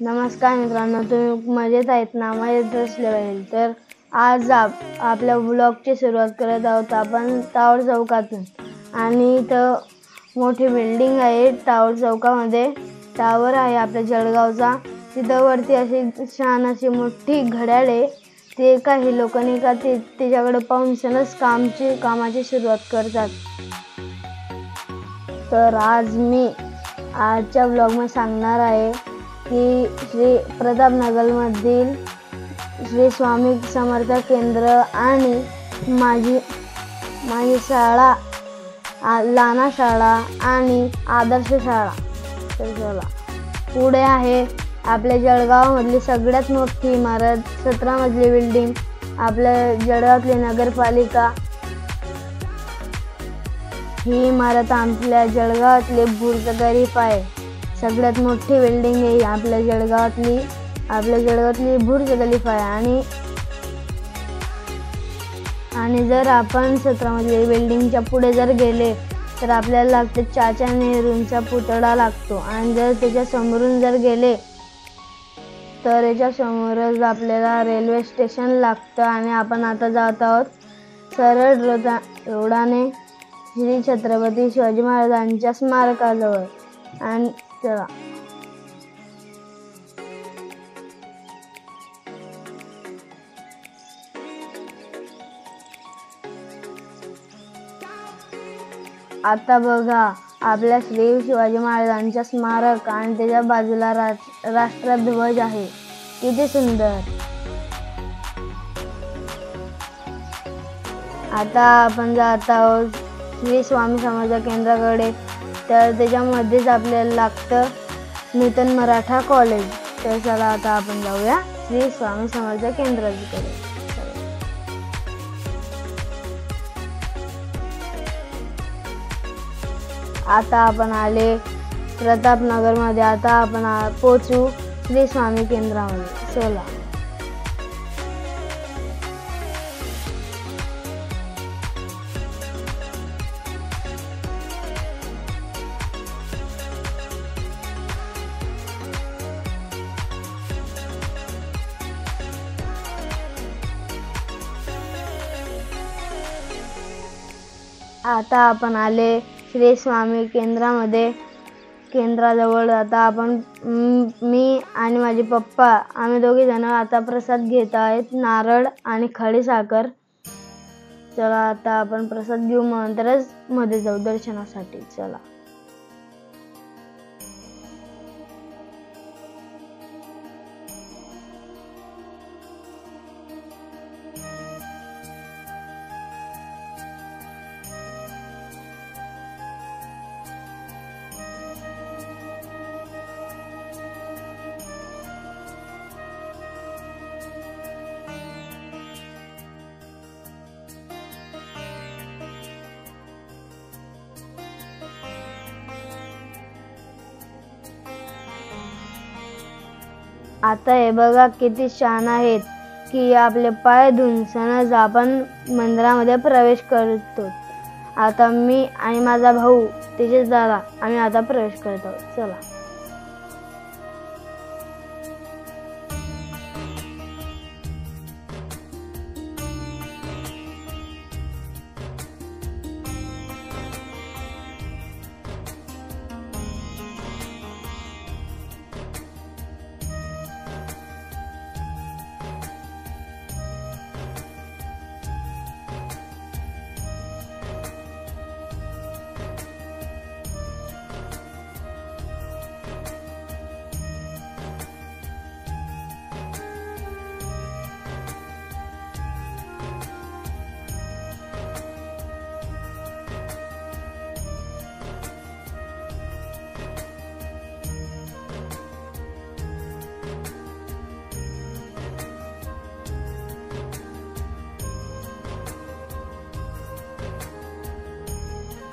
नमस्कार मित्रांनो, तुम्ही मजेत आहेत ना? मजेत असले पाहिजे. तर आज आपल्या ब्लॉगची सुरुवात करत आहोत आपण टावर चौकातून. आणि इथं मोठी बिल्डिंग आहे. टावर चौकामध्ये टावर आहे आपल्या जळगावचा. तिथं वरती अशी छान अशी मोठी घड्याळ आहे. ते काही लोकांनी का त्याच्याकडे पाहून सणच कामाची सुरुवात करतात. तर आज मी आजच्या ब्लॉगमध्ये सांगणार आहे की श्री प्रतापनगरमधील श्री स्वामी समर्थ केंद्र आणि माझी शाळा, लाना शाळा आणि आदर्श शाळा. तर चला, पुढे आहे आपल्या जळगावमधली सगळ्यात मोठी इमारत, 17 मजली बिल्डिंग, आपल्या जळगावातली नगरपालिका. ही इमारत आपल्या जळगावातले बुर्ज खलिफा आहे. सगळ्यात मोठी बिल्डिंग आहे आपल्या जळगावातली बुर्ज खलिफा आहे. आणि जर आपण 17 मजली बिल्डिंगच्या पुढे जर गेले तर आपल्याला लागते चाचा नेहरूंचा पुतळा लागतो. आणि जर त्याच्या समोरून जर गेले तर याच्या समोरच आपल्याला रेल्वे स्टेशन लागतं. आणि आपण आता जात आहोत सरळ रोडाने श्री छत्रपती शिवाजी महाराजांच्या स्मारकाजवळ. आणि चला, आता बघा आपल्या श्री शिवाजी महाराजांच्या स्मारक आणि त्याच्या बाजूला राष्ट्रध्वज आहे. किती सुंदर. आता आपण जात आहोत श्री स्वामी समर्थ केंद्राकडे. तर त्याच्यामध्येच आपल्याला लागतं नूतन मराठा कॉलेज. तर चला, आता आपण जाऊया श्री स्वामी समर्थ केंद्राकडे. आता आपण आले प्रतापनगरमध्ये. आता आपण पोचू श्री स्वामी केंद्रामध्ये. चला, आता आपण आले श्री स्वामी केंद्राजवळ. आता आपण मी आणि माझे पप्पा आम्ही दोघे जण आता प्रसाद घेत आहेत, नारळ आणि खडीसाखर. चला, आता आपण प्रसाद घेऊ, मग नंतरच मध्ये जाऊ दर्शनासाठी. चला, आता हे बघा किती छान आहेत की आपले पाय धुवून आपण मंदिरामध्ये प्रवेश करतो. आता मी आणि माझा भाऊ त्याचे दादा आम्ही आता प्रवेश करत आहोत. चला,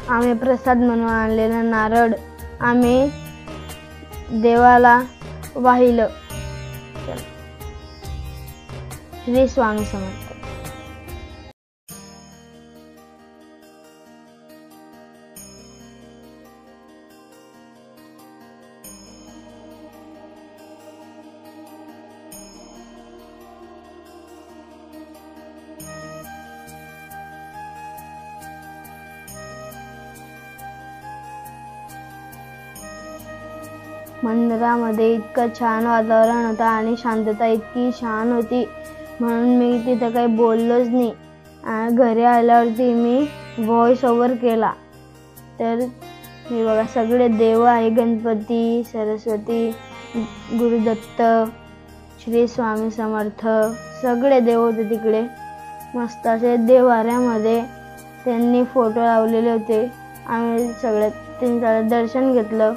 आम्ही प्रसाद म्हणून आणलेला नारळ आम्ही देवाला वाहिलं. श्री स्वामी समर्थ. मंदिरामध्ये इतकं छान वातावरण होतं आणि शांतता इतकी छान होती म्हणून मी तिथं काही बोललोच नाही. घरी आल्यावरती मी व्हॉइस ओव्हर केला. तर हे बघा सगळे देव आहे, गणपती, सरस्वती, गुरुदत्त, श्री स्वामी समर्थ सगळे देव होते तिकडे. मस्त असे देवाऱ्यामध्ये त्यांनी फोटो लावलेले होते. आम्ही त्यांचं दर्शन घेतलं.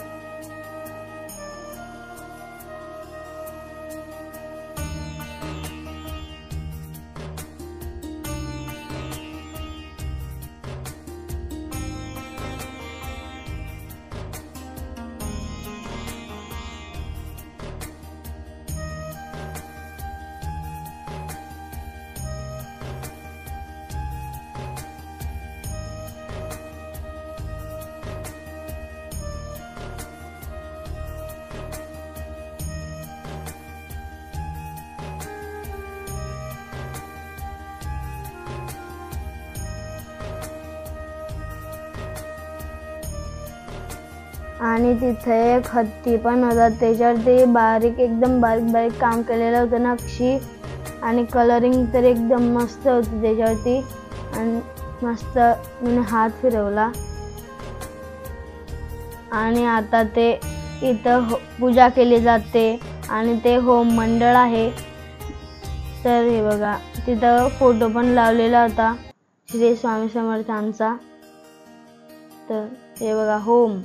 आणि तिथे एक हत्ती पण होता. त्याच्यावरती एकदम बारीक काम केलेलं होतं, नक्षी आणि कलरिंग तर एकदम मस्त होती त्याच्यावरती. आणि मस्त मी हात फिरवला. आणि आता ते इथं पूजा केली जाते आणि ते होम मंडळ आहे. तर हे बघा तिथं फोटो पण लावलेला होता श्री स्वामी समर्थांचा. तर हे बघा होम.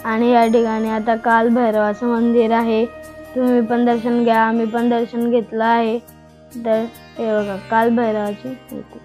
आणि या ठिकाणी आता कालभैरवाचं मंदिर आहे. तुम्ही पण दर्शन घ्या. आम्ही पण दर्शन घेतलं आहे. तर हे बघा कालभैरवाची मूर्ती.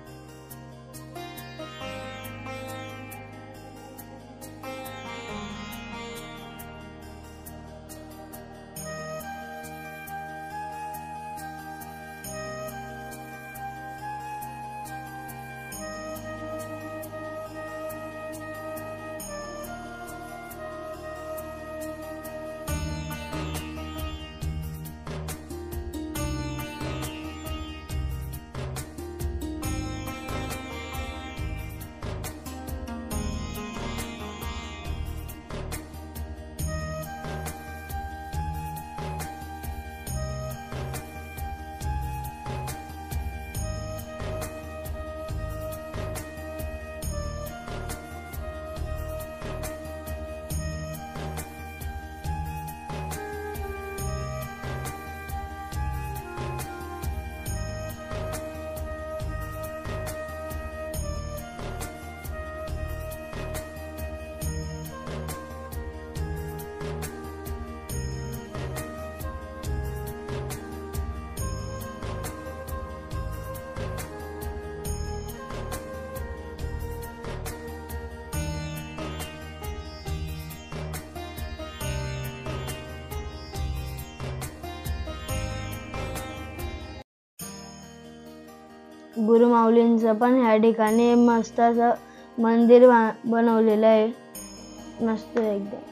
गुरुमाऊलींचं पण ह्या ठिकाणी मस्त असं मंदिर बनवलेलं आहे. मस्त एकदम.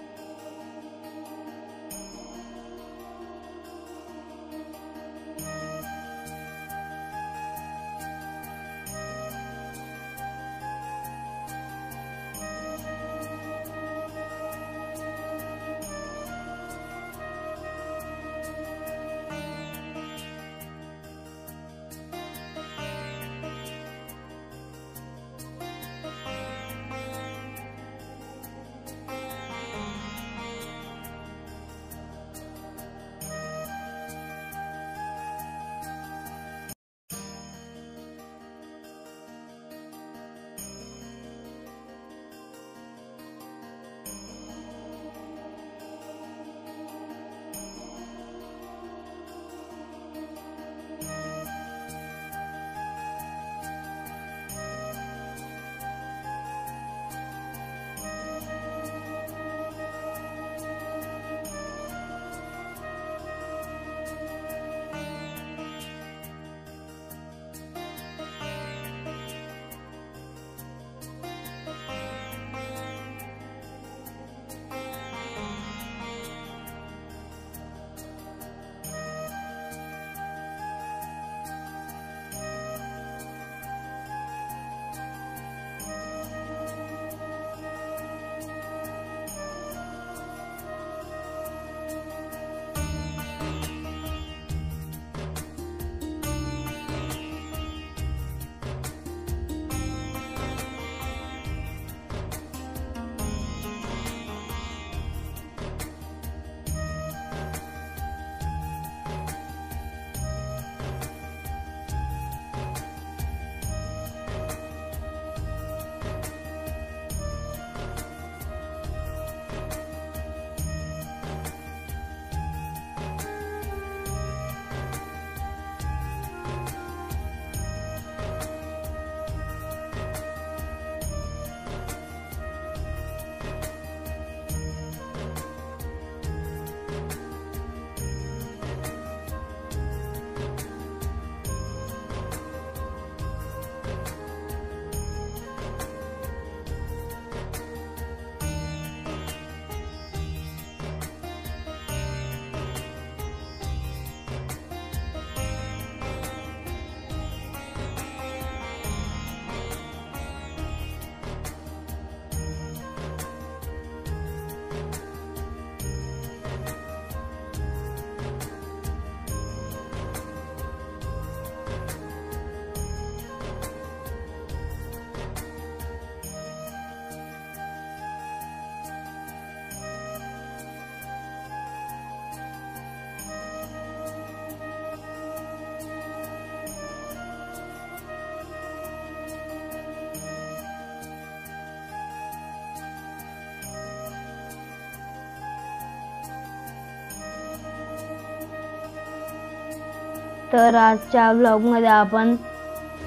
तर आजच्या ब्लॉगमध्ये आपण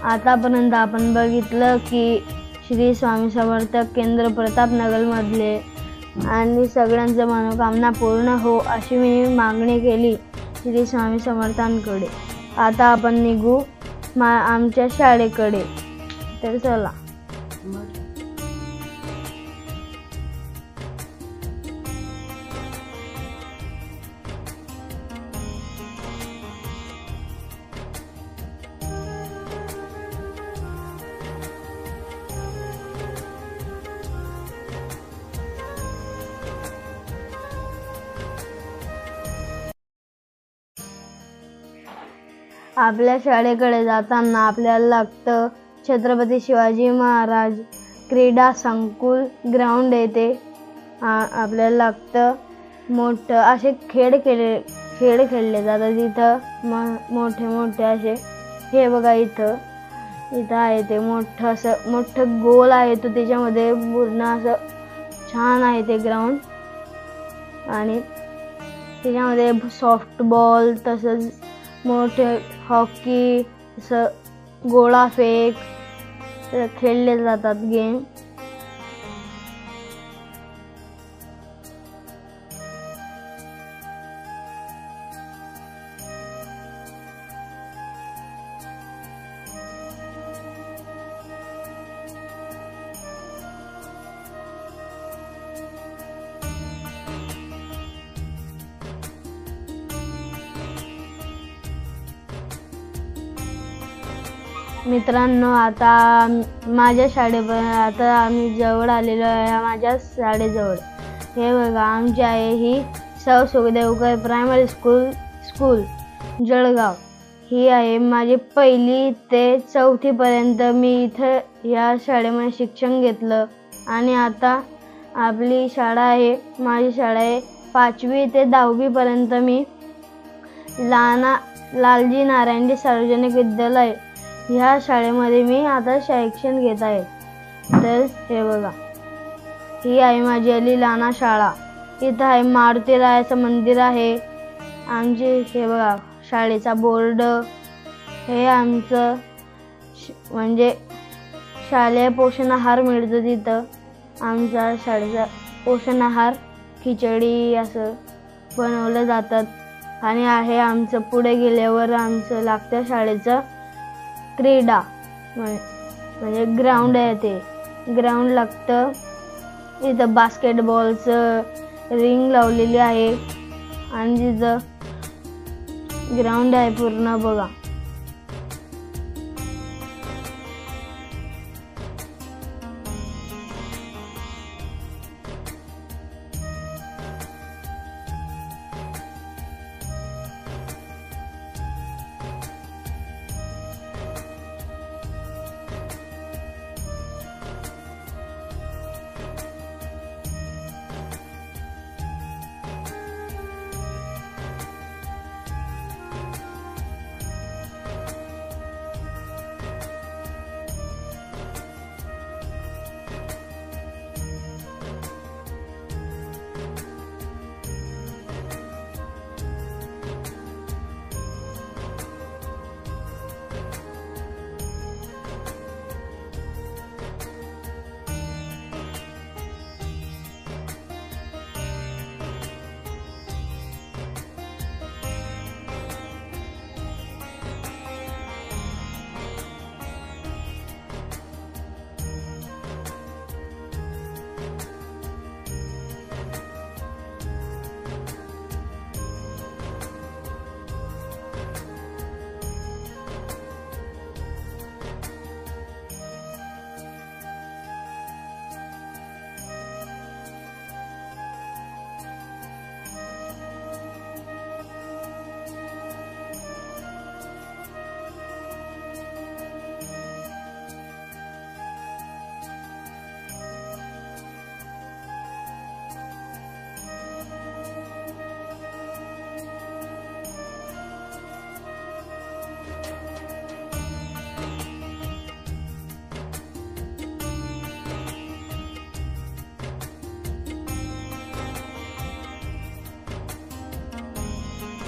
आतापर्यंत बघितलं की श्री स्वामी समर्थ केंद्र प्रतापनगरमधले आणि सगळ्यांचं मनोकामना पूर्ण हो अशी मी मागणी केली श्री स्वामी समर्थांकडे. आता आपण निघू आमच्या शाळेकडे. तर चला. आपल्या शाळेकडे जाताना आपल्याला लागतं छत्रपती शिवाजी महाराज क्रीडा संकुल ग्राउंड येते. आपल्याला लागतं मोठं असे खेळ खेळले जातात तिथं. मोठे असे हे बघा इथं आहे ते मोठं गोल आहे तो, त्याच्यामध्ये पूर्ण असं छान आहे ते ग्राउंड. आणि त्याच्यामध्ये सॉफ्टबॉल तसंच मोठे हॉकी गोळा फेक खेळले जातात गेम. मित्रांनो, आता माझ्या शाळेपर्यंत आम्ही जवळ आलेलो आहे. माझ्या शाळेजवळ हे बघा आमची आहे ही सौ सुखदेवकर प्रायमरी स्कूल जळगाव. ही आहे माझी 1ली ते 4थी पर्यंत मी इथं या शाळेमध्ये शिक्षण घेतलं. आणि आता आपली शाळा आहे, माझी शाळा आहे 5वी ते 10वी पर्यंत मी लालजी नारायणजी सार्वजनिक विद्यालय ह्या शाळेमध्ये मी आता शिक्षण घेत आहे. तर हे बघा ही आहे माझी लाना शाळा. इथं आहे मारुतीरायाचं मंदिर आहे आमची. हे बघा शाळेचा बोर्ड. हे आमचं म्हणजे शालेय पोषण आहार मिळतो तिथं. आमचा शाळेचा पोषण आहार खिचडी असं बनवलं जातात. आणि आहे आमचं पुढे गेल्यावर आमचं लागतं शाळेचं क्रीडा म्हणजे ग्राउंड आहे. ते ग्राउंड लागतं. इथं बास्केटबॉलचं रिंग लावलेली आहे आणि तिथं ग्राउंड आहे पूर्ण बघा.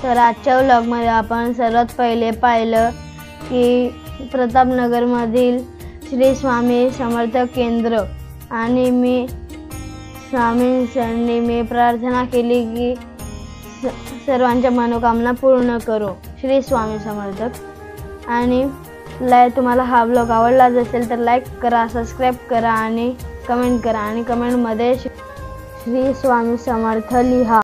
तर आजच्या व्लॉगमध्ये आपण सर्वात पहिले पाहिलं की प्रतापनगरमधील श्री स्वामी समर्थ केंद्र आणि मी स्वामींनी मी प्रार्थना केली की सर्वांच्या मनोकामना पूर्ण करो. श्री स्वामी समर्थ. आणि तुम्हाला हा व्लॉग आवडला असेल तर लाईक करा, सबस्क्राईब करा आणि कमेंट करा आणि कमेंटमध्ये श्री स्वामी समर्थ लिहा.